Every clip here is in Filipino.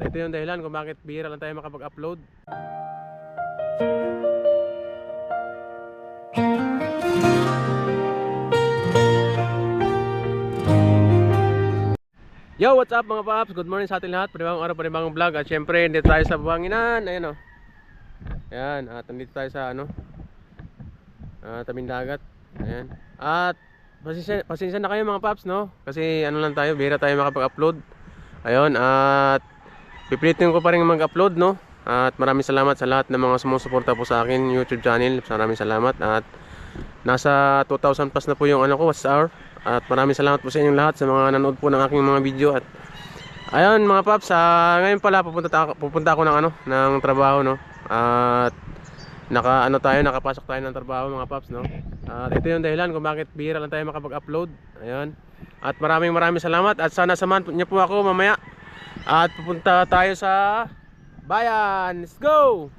At ito yung dahilan kung bakit bihira lang tayo makapag-upload. Yo, what's up mga paps? Good morning sa ating lahat. Panibagong araw, panibagong vlog. At syempre, dito tayo sa buhanginan. Ayan o. Ayan, at nandito tayo sa tabing dagat. Ayan. At pasensya na kayo mga paps, no? Kasi ano lang tayo, bihira tayo makapag-upload. Ayun, at pipilitin ko pa rin mag-upload, no? At maraming salamat sa lahat ng mga sumusuporta po sa akin YouTube channel. Maraming salamat. At nasa 2,000 plus na po yung watch hour. At maraming salamat po sa inyong lahat sa mga nanood po ng aking mga video. At ayun mga paps, ngayon pala pupunta ako ng trabaho, no? At nakapasok tayo ng trabaho mga paps, no? At ito yung dahilan kung bakit bihira lang tayo makapag-upload. Ayun. At maraming salamat at sana samahan niyo po ako mamaya. At pupunta tayo sa bayan. Let's go!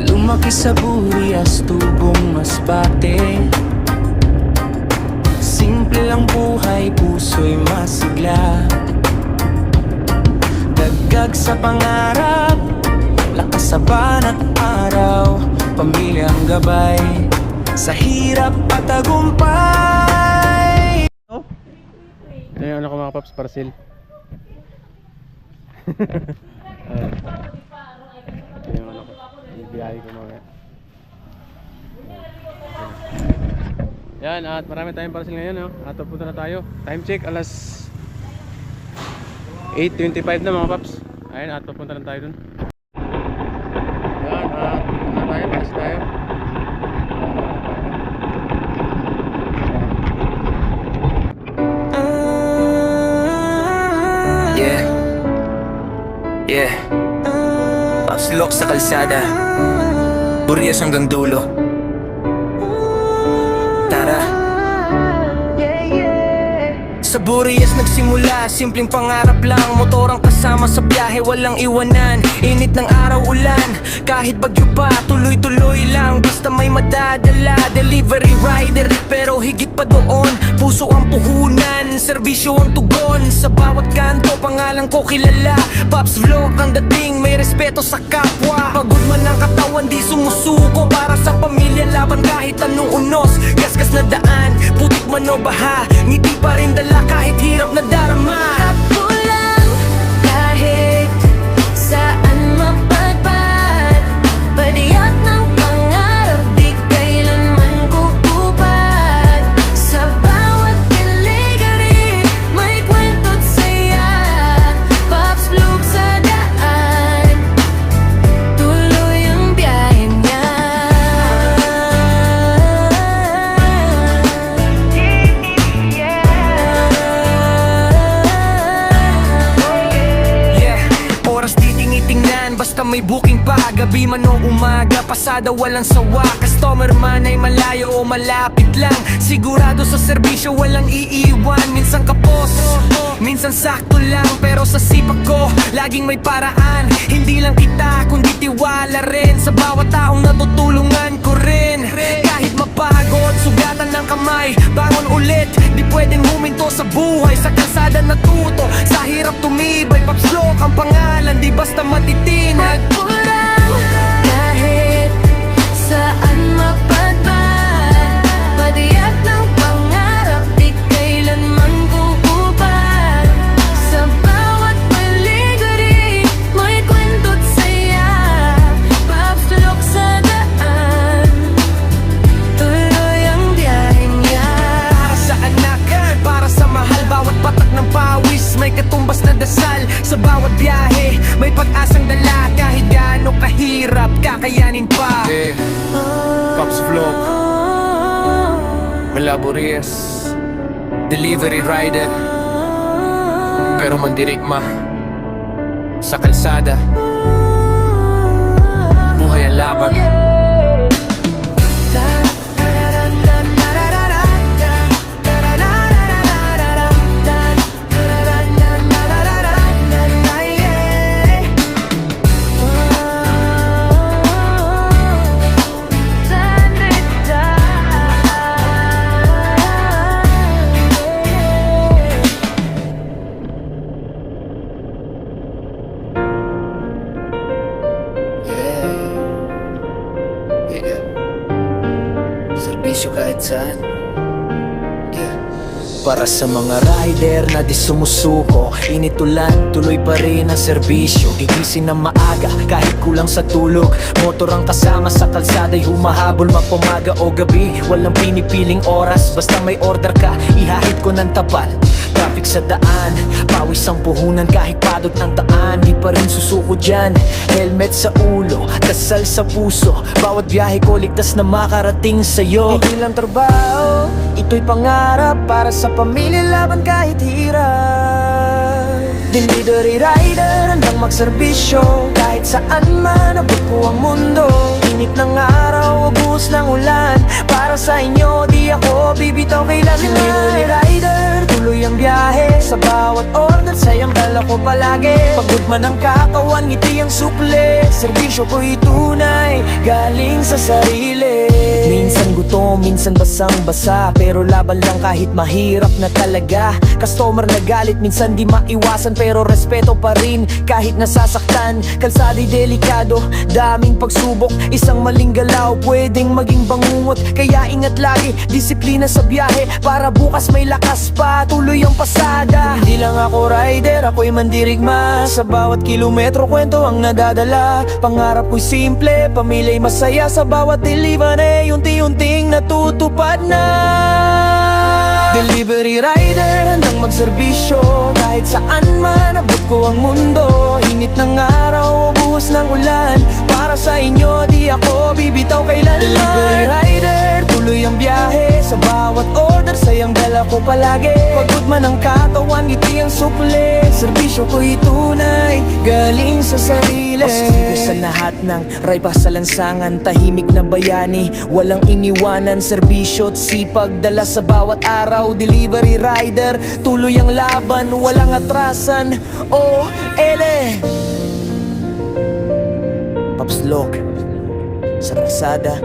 Lumaki sa Burias, tubong Masbate. Simple lang buhay, puso'y masigla. Dagdag sa pangarap, lakas sa banat araw. Pamilyang gabay, sa hirap at tagumpay. Ayun ako mga paps, parcel. Ayun ako, ibiyahe ko mga. Yan, at marami tayong parcel ngayon, no? At pupunta na tayo. Time check, alas 8:25 na mga paps. Ayun, at pupunta na tayo dun. Yan, at pupunta na tayo, palis tayo. Yeah, Papslok sa kalsada, Burias hanggang dulo. Tara. Sa Burias nagsimula, simpleng pangarap lang. Motor ang kasama sa biyahe, walang iwanan. Init ng araw, ulan, kahit bagyo pa, tuloy-tuloy lang. Basta may madadala, delivery rider. Pero higit pa doon, puso ang puhunan, serbisyo ang tugon. Sa bawat kanto, pangalan ko kilala. Pops Vlog ang dating, may respeto sa kapwa. Pagod man ang katawan, di sumusuko. Para sa pamilya, laban kahit anong unos. Gasgas na daan, putik man o baha, ngiti pa rin dala kahit hirap na darama. Takbo lang kahit saan mapadpad, padiyak ng pangarap di kailanman kukupad. Sa bawat piligari may kwento't saya. Pops Vlog sa daan, tuloy ang biyahe niya. Basta may booking pa, gabi man o umaga, pasada walang sawa. Customer man ay malayo o malapit lang, sigurado sa serbisyo walang iiwan. Minsan kapos, minsan sakto lang, pero sa sipag ko laging may paraan. Hindi lang kita kundi tiwala rin sa bawat taong natutulungan ko rin. Kahit mapagod, sugatan ng kamay, bangon ulit. Di pwedeng huminto sa buhay, sa kalsada natuto, sa hirap tumibay. Pops Vlog ang pangalan, di basta matitinag. Takbo lang kahit saan mapadpad, padiyak ng pangarap di kailanman kukupad. Sa bawat paligari may kwento't saya. Pops Vlog sa daan, tuloy ang biyahe niya. Para sa anak, para sa mahal, bawat patak ng pawis may katumbas na dasal. Sa bawat biyahe may pag-asang dala, kahit gaano kahirap kakayanin pa. Pops Vlog mula Burias, delivery rider, pero mandirigma sa kalsada, buhay ang laban. serbisyo kahit saan. Para sa mga rider na di sumusuko, init ulan, tuloy pa rin ang serbisyo. Gigising ng maaga kahit kulang sa tulog. Motor ang kasama sa kalsada'y humahabol mapumaga o gabi. Walang pinipiling oras, basta may order ka, ihahit ko ng tapal. Traffic sa daan, pawis ang puhunan kahit padot ng daan. Di pa rin susuko dyan, helmet sa ulo, dasal sa puso. Bawat biyahe ko ligtas na makarating sa'yo. Hindi lang trabaho, ito'y pangarap para sa pamilya laban kahit hirap. Delivery rider, handang magserbisyo kahit saan man abot ko ang mundo. Init ng araw o buhos ng ulan, para sa inyo di ako bibitaw kailanman. Delivery rider, tuloy ang biyahe, sa bawat order sayang dala ko palagi. Pagod man ang katawan, ngiti ang sukle, serbisyo ko'y tunay, galing sa sarili. Minsan gutom, minsan basang-basa, pero laban lang kahit mahirap na talaga. Customer na galit, minsan di maiwasan, pero respeto pa rin kahit nasasaktan. Kalsada'y delikado, daming pagsubok, isang maling galaw pwedeng maging bangungot. Kaya ingat lagi, disiplina sa biyahe, para bukas may lakas pa, tuloy ang pasada. Hindi lang ako rider, ako'y mandirigma, sa bawat kilometro kwento ang nadadala. Pangarap ko'y simple, pamilya'y masaya, sa bawat delivery unti-unting natutupad na. Delivery rider, handang magserbisyo kahit saan man abot ko ang mundo. Init ng araw o buhos ng ulan, para sa inyo di ako bibitaw kailanman. Delivery rider, tuloy ang biyahe, sa bawat order sayang dala ko palagi. Pagod man ang katawan, ngiti ang sukle, serbisyo ko'y tunay, galing sa sarili. Posible sa lahat ng rayba sa lansangan, tahimik na bayani, walang iniwanan, serbisyo at sipag dala sa bawat araw. Delivery rider, tuloy ang laban, walang atrasan. Oh, ele Pops Loc, sa kalsada,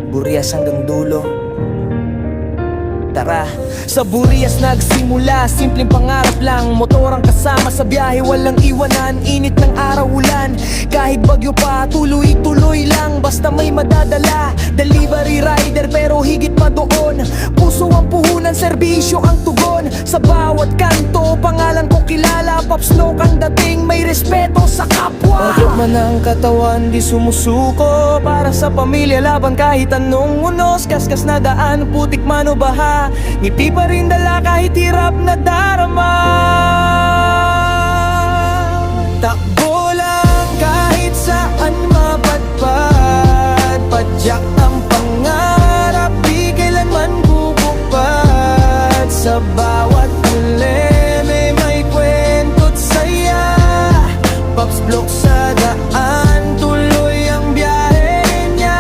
Burias hanggang dulo. Tara, sa Burias nagsimula, simpleng pangarap lang. Motor ang kasama sa biyahe, walang iwanan. Init ng araw, ulan, kahit bagyo pa, tuloy-tuloy lang, basta may madadala. Delivery rider, pero higit pa doon, puso ang puhunan, serbisyo ang tugon. Sa bawat kanto, pangalan ko kilala, Pops Loc ang dating, may respeto sa kapwa. Pagod man ang katawan, di sumusuko, para sa pamilya laban kahit anong unos. Kaskas na daan, putik man o baha, ngiti pa rin dala kahit hirap na darama. Takbo lang kahit saan mapadpad, padyak ang pangarap, di kailanman bubukpad. Sa bawat huli may kwento't saya, Pops Loc sa daan, tuloy ang biyahe niya.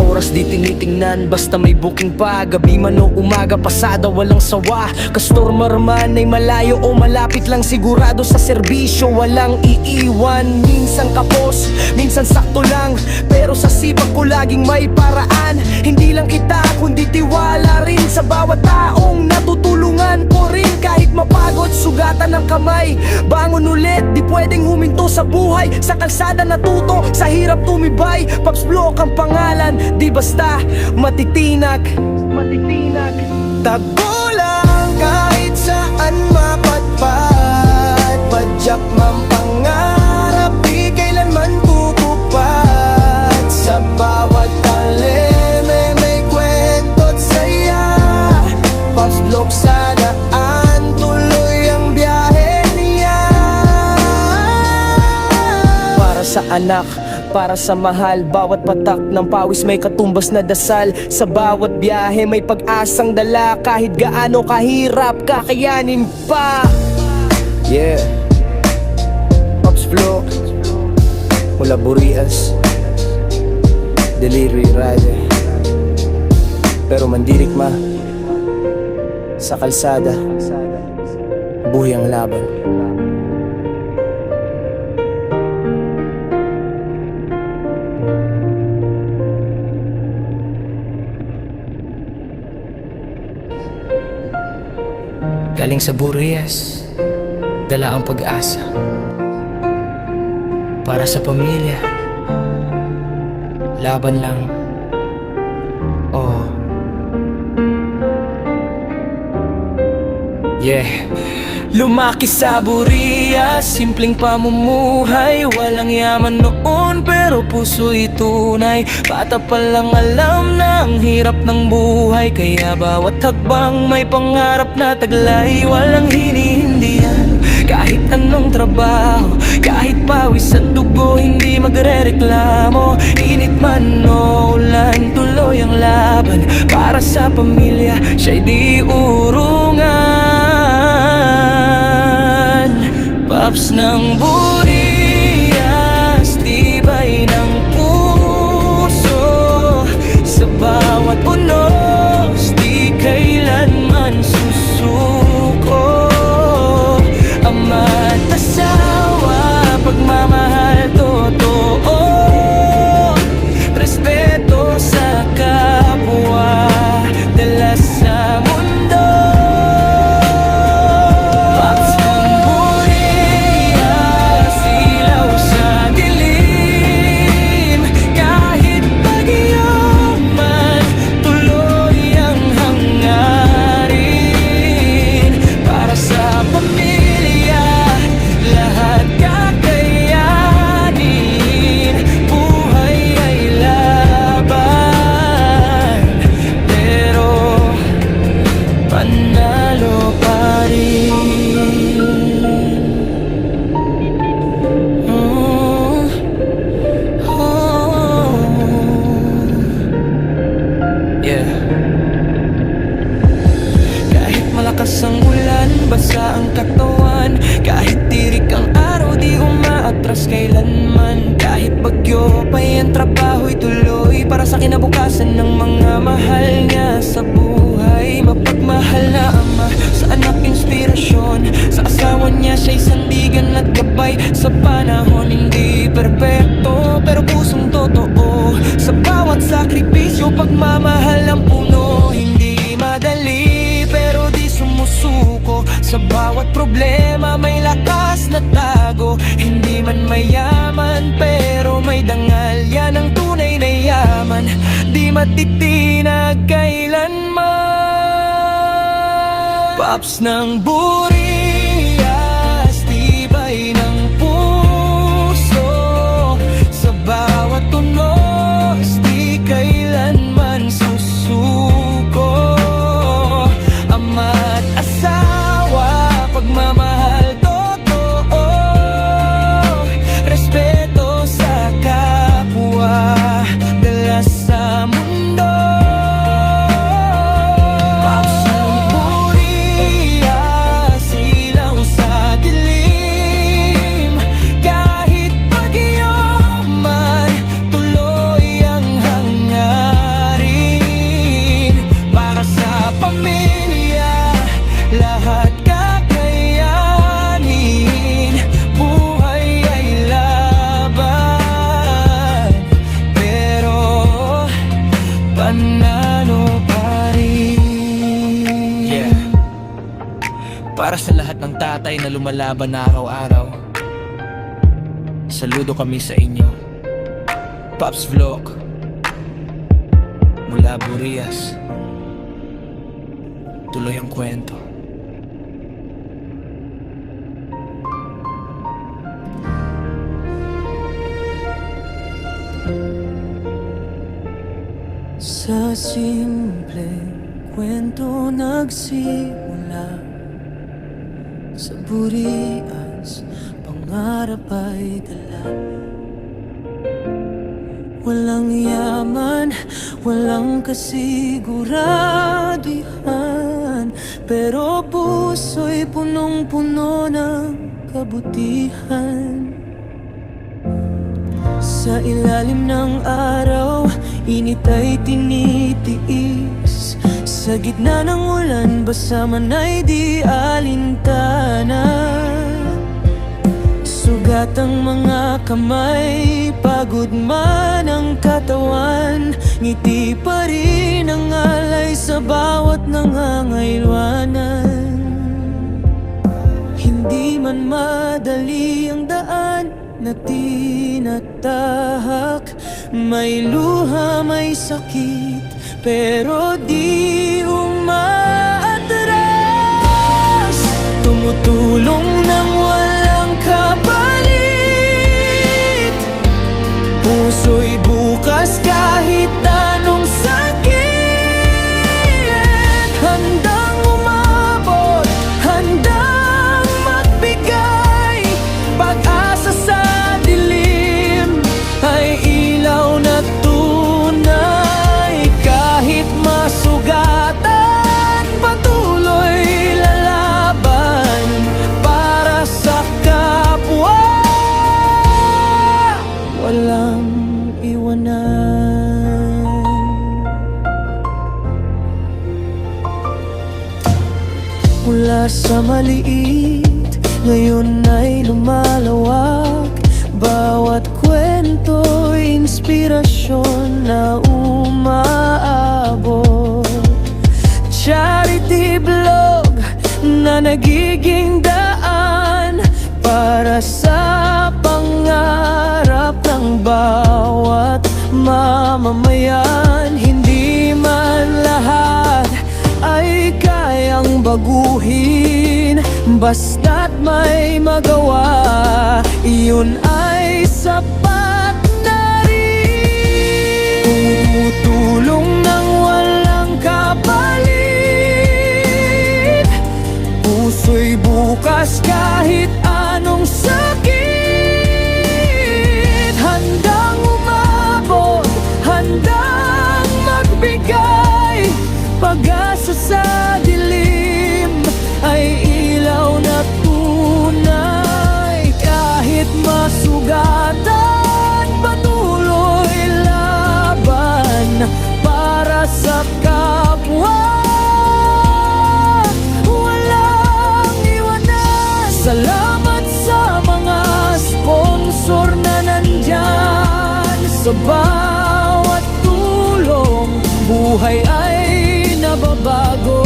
Oras di tinitingnan, basta may booking pa, gabi man o umaga, pasada walang sawa. Customer man ay malayo o malapit lang, sigurado sa serbisyo walang iiwan. Minsan kapos, minsan sakto lang, pero sa sipag ko laging may paraan. Hindi lang kita kundi tiwala rin sa bawat taong natutulungan ko rin. Kahit mapagod, sugatan ng kamay, bangon ulit, di pwedeng huminto sa buhay. Sa kalsada natuto, sa hirap tumibay, Pops Loc ang pangalan, di basta matitinag. Tago lang kahit saan mapadpad, padyak man pangarap, di kailanman tutupad. Sa bawat talim may kwento't saya, Pops Loc sa daan, tuloy ang biyahe niya. Para sa anak, para sa mahal, bawat patak ng pawis may katumbas na dasal. Sa bawat biyahe may pag-asang dala, kahit gaano kahirap, kakayanin pa. Yeah, Pops Loc, mula Burias, delivery rider, pero mandirigma, sa kalsada, buhay ang laban. Galing sa Burias, dala ang pag-asa para sa pamilya laban lang. Oh. Yeah. Lumaki sa Burias, simpleng pamumuhay. Walang yaman noon pero puso'y tunay. Bata pa lang alam na ang hirap ng buhay, kaya bawat hakbang may pangarap na taglay. Walang hinihindihan, kahit anong trabaho, kahit pawis at dugo, hindi magrereklamo. Init man o ulan, tuloy ang laban. Para sa pamilya, siya'y di urungan. Paps ng Burias, tibay ng puso. Sa bawat unos, di kailanman susuko. Ama at asawa, pagmamahal totoo. Respeto sa kapwa, dala sa mundo. Paps ng Burias, ilaw sa dilim. Kahit bagyo man, tuloy ang hangarin. Para sa pamilya, lahat kakayanin. Buhay ay laban, pero panalo pa rin. Oh, oh. Yeah. Kahit malakas ang ulan, basa ang katawan. Kahit tirik ang araw, di umaatras kailanman. Kahit bagyo pa yan, trabaho'y tuloy. Para sa kinabukasan ng mga mahal niya sa buhay. Mapagmahal na ama, sa anak inspirasyon. Sa asawa niya siya'y sandigan at gabay. Sa panahon hindi perpekto, pero pusong totoo. Sa bawat sakripisyo, pagmamahal ang puno. Hindi madali, pero di sumusuko. Sa bawat problema may lakas na tago. Hindi man mayaman, pero may dangal. Yan ang tunay na yaman, di matitinag kailanman. Paps ng Burias, tibay ng puso. Sa bawat tunos, di kailanman susuko. Ama at asawa, pagmamahal totoo. Respeto sa kapwa, dala sa mundo. Paps ng Burias, ilaw sa dilim. Kahit bagyo man, tuloy ang hangarin. Para sa pamilya, lahat kakayanin. Buhay ay laban, pero panalo pa rin. Yeah. Para sa lahat ng tatay na lumalaban na araw-araw, saludo kami sa inyo. Pops Vlog, mula Burias, tuloy ang kwento. Sa simpleng kwento nagsimula. Sa Burias, pangarap ay dala. Walang yaman, walang kasiguradihan, pero puso'y punong-puno ng kabutihan. Sa ilalim ng araw, init ay tinitiis. Sa gitna ng ulan, basa man ay di alintana. Sugat ang mga kamay, pagod man ang katawan, ngiti pa rin ang alay sa bawat nangangailangan. Hindi man madali ang daan, na tinatahak. May luha, may sakit, pero di umaatras. Tumutulong ng walang kapalit, puso'y bukas kahit anong sakit. Handang umabot, handang magbigay pag-asa sa dilim, ay ilaw na tunay. Kahit masugatan, patuloy lalaban para sa kapwa. Walang iwanan. Mula sa maliit, ngayon ay lumalawak. Bawat kwento'y inspirasyon na umaabot. Charity blog na nagiging daan para sa pangarap ng bawat mamamayan. Hindi man lahat ay kayang baguhin, basta't may magawa, iyon ay sapat na rin. Tumutulong ng walang kapalit, puso'y bukas kahit anong sakit. Handang umabot, handang magbigay pag-asa sa dilim, ay ilaw na tunay. Kahit masugatan, patuloy laban para sa kapwa. Walang iwanan. Salamat sa mga sponsor na nandyan. Sa bawat tulong, buhay ay nababago.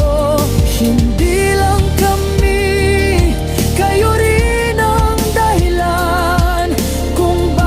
Hindi lang kami, kayo rin ang dahilan kung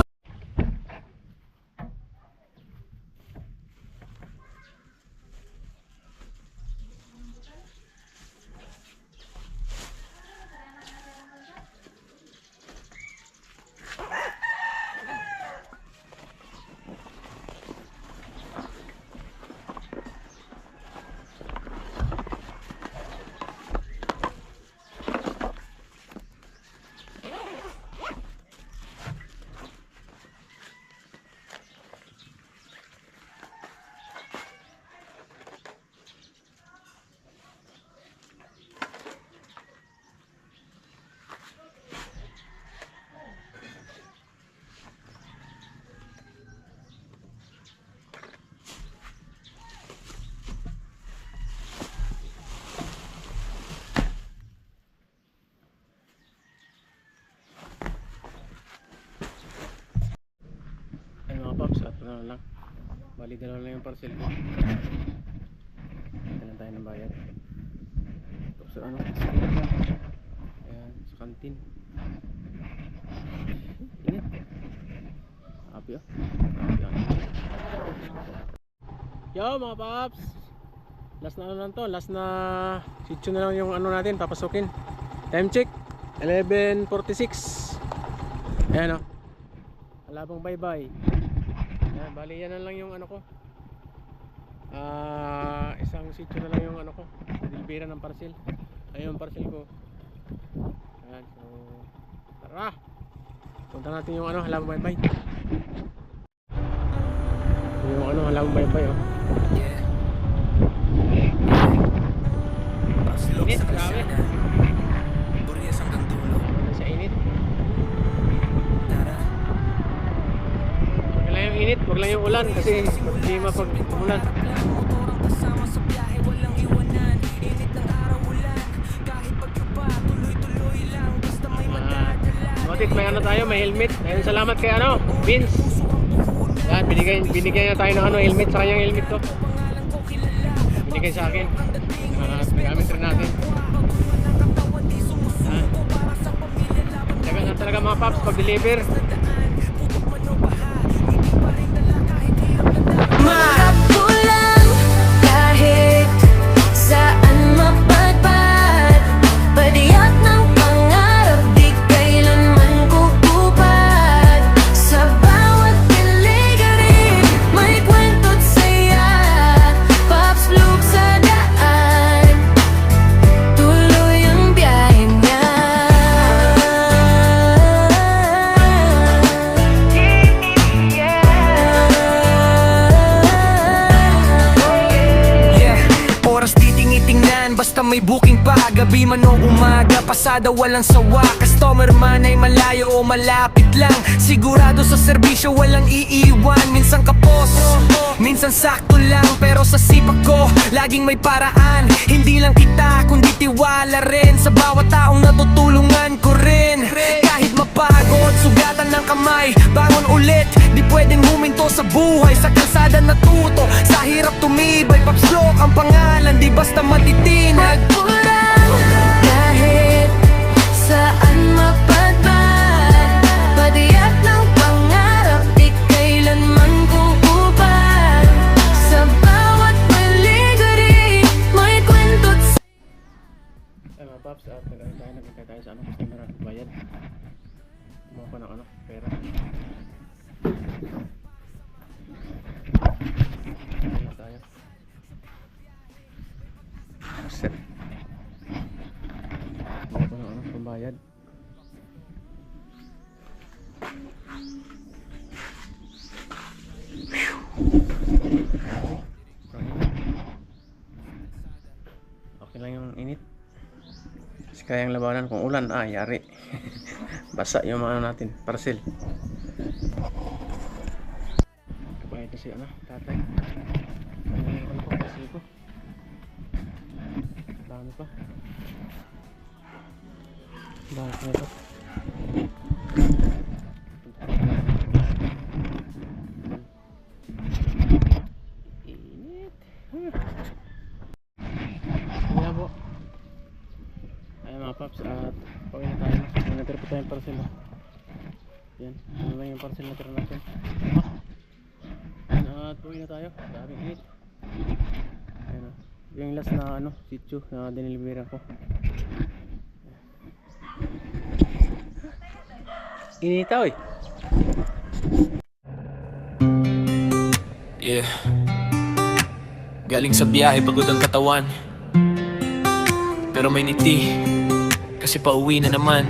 Pops, at ano lang, bali dalawa lang yung parcel ko. Kailan tayo ng bayad. Tapos ano, ayan, sa kantin. Init. Happy oh. Happy oh. Yo mga Pops, last na ano lang to, last na sityo na lang yung ano natin, papasukin. Time check 11:46. Ayan oh, alabang bye bye. Ayan, bali yan na lang yung ano ko. Isang sityo na lang yung ano ko, dilbira ng parcel. Ayun yung parcel ko. Ayan, so tara, punta natin yung ano, halabang bye bye. Yung ano, halabang bye bye oh. Init, grabe. Sa init. Wag lang yung init, wag lang yung ulan kasi hindi mapag-ulan. Notit, may ano tayo, may helmet. Ayun, salamat kay ano, Vince. Yan, binigyan niya tayo ng ano, helmet, sa kanyang helmet to. Binigay sa akin. Nagamit rin natin. Talaga mga Pops, pag-deliver booking pa, gabi man o umaga, pasada walang sawa. Customer man ay malayo o malapit lang, sigurado sa serbisyo walang iiwan. Minsan kapos, minsan sakto lang, pero sa sipak ko laging may paraan. Hindi lang kita kundi tiwala rin sa bawat taong natutulungan ko rin. Kahit mapagod, sugatan ng kamay, bangon ulit. Di pwedeng huminto sa buhay, sa kalsada natuto, sa hirap tumibay. Pops Loc ang pangalan, di basta matitinag. Pagpurang kahit saan mapadpad, padiyak ng pangarap di kailanman kukupan. Sa bawat maligari, may kwento't Ay mga paps, at nagkantay tayo sa customer bayad. Kumuha pa ng pera. Ayun tayo. Set. Kumuha pa ng pambayad. Okay lang yung init. Kasi kayang labanan kung ulan, yari. Basa yung mga natin, parcel. Kabayad na si tatay. Ano pa, parcel ko. Dami pa. Dami pa ito. Init. Kaya po. Ayan mga paps, at pauwi na tayo. Natira pa tayong parcel. Yan, ano lang yung parcel na tira natin. At pauwi na tayo. Daming init. Ayan yung last na sitio na dinilibera ko. Inita oy. Yeah. Galing sa biyahe, pagod ang katawan, pero may ngiti kasi pauwi na naman.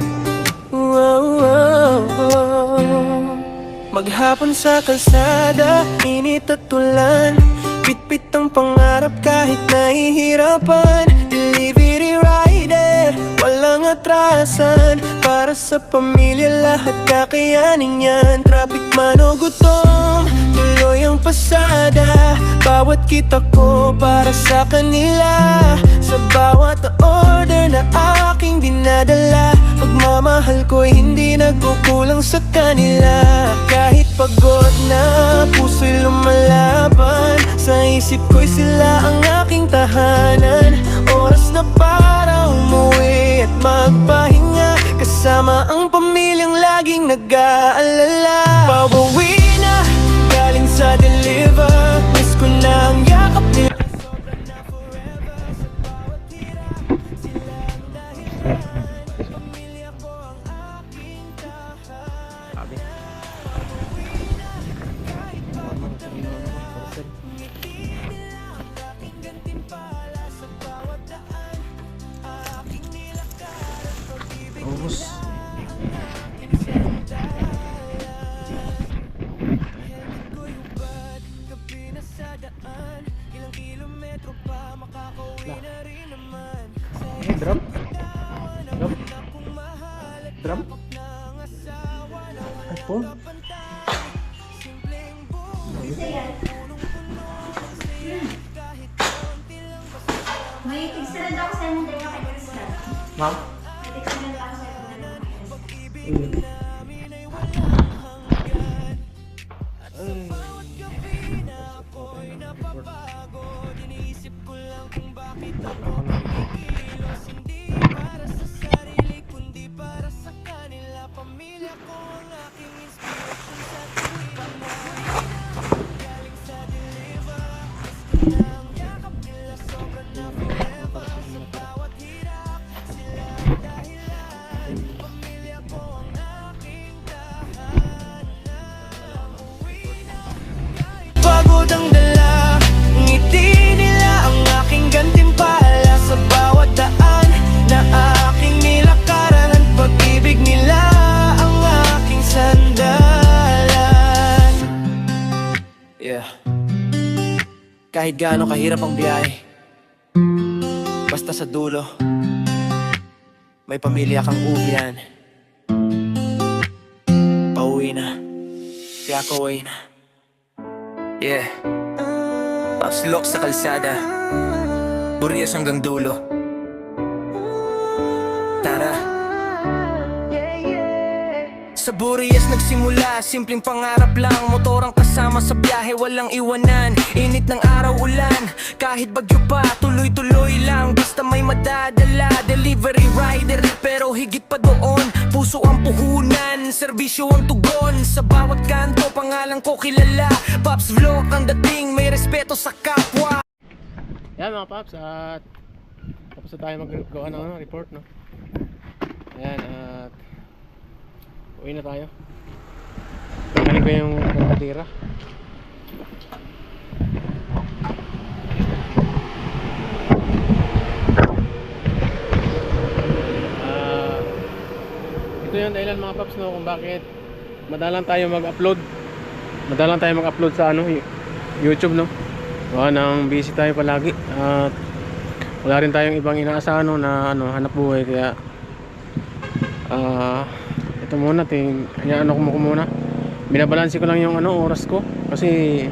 Maghapon sa kalsada, init at ulan, pitpit ang pangarap kahit nahihirapan. Delivery rider, walang atrasan, para sa pamilya lahat kakayanin yan. Traffic man o gutom, tuloy ang pasada, bawat kita ko para sa kanila. Sa bawat order na aking dinadala, pagmamahal ko'y hindi nagkukulang sa kanila. Kahit pagod na, puso'y lumalaban, sa isip ko'y sila ang aking tahanan. Oras na para umuwi at magpahinga, kasama ang pamilyang laging nag-aalala. Pauwi na, galing sa deliver, miss ko na ang yakap nila. Sobra na forever, sa bawat hirap, sila ang dahilan. Pamilya ko ang aking tahanan. Sabi. Pauwi na, kahit pagod ngiti nila ang aking gantimpala. Sa bawat daan, aking nilakaran, pag-ibig Ubus. ko'y hubad, gabi na sa daan, ilang kilometro pa, makakauwi na rin naman. Sa Drop. Drop. akong mahal at Drop. ng asawa na walang iPhone. kapantay. Simpleng buhay, punong-puno ng saya, kahit konti lang basta May tigsalan ako sa inyo dalawa kay Krista. Ma'am. May tigsalan ako sa inyo dalawa kay Krista. pag-ibig namin ay walang hanggan. At sa bawat gabi na ako'y napapagod, iniisip ko lang kung bakit ako kikilos. Hindi para sa sarili, kundi para sa kanila. Pamilya ko ang aking inspirasyon sa tuwing pag-uwi na. Galing sa deliver, miss ko na ang yakap nila. Sobra na forever, sa bawat hirap, sila ang dahilan. Pamilya ko ang aking tahanan. Pagod ang dala, ngiti nila ang aking gantimpala. Sa bawat daan na aking nilakaran, ang pag-ibig nila ang aking sandalan. Yeah. Kahit gaano kahirap ang biyahe, basta basta sa dulo may pamilya kang ubiyan. Pauwi na, kaya ako away na. Yeah, paslok sa kalsada, Burias hanggang dulo. Tara. Sa Burias nagsimula, simpleng pangarap lang. Motorang kasama sa biyahe, walang iwanan. Init ng araw, ulan, kahit bagyo pa, tuloy-tuloy lang. Basta may madadala, delivery rider. Pero higit pa doon, puso ang puhunan, serbisyo ang tugon. Sa bawat kanto, pangalan ko kilala. Pops Vlog ang dating, may respeto sa kapwa. Yan mga paps, at tapos na tayo mag-gawa ng report, no? Ayan, at uwi na tayo. Tanggalin ko yung pagkatira. Ito yung dahilan mga paps, no, kung bakit madalang tayo mag-upload sa YouTube, no? Nang busy tayo palagi at wala rin tayong ibang inaasahan, no, na hanap buhay, kaya ito muna, ano ko muna, binabalanse ko lang yung oras ko, kasi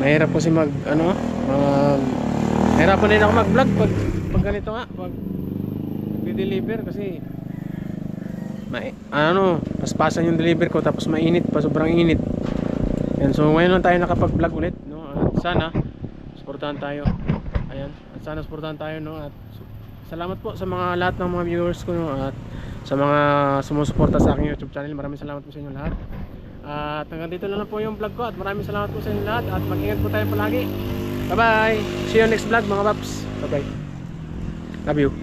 mahirap kasi mahirapan din ako mag-vlog pag ganito nga, pag nagde-deliver, kasi paspasan yung deliver ko, tapos mainit pa, sobrang init yan. So ngayon lang tayo nakapag-vlog ulit, no? At sana suportahan tayo, ayan, at sana suportahan tayo, no? At salamat po sa mga lahat ng mga viewers ko, no? At sa mga sumusuporta sa aking YouTube channel, maraming salamat po sa inyo lahat. At hanggang dito na lang po yung vlog ko, at maraming salamat po sa inyo lahat, at mag-ingat po tayo palagi. Bye bye, see you next vlog mga paps. Bye bye, love you.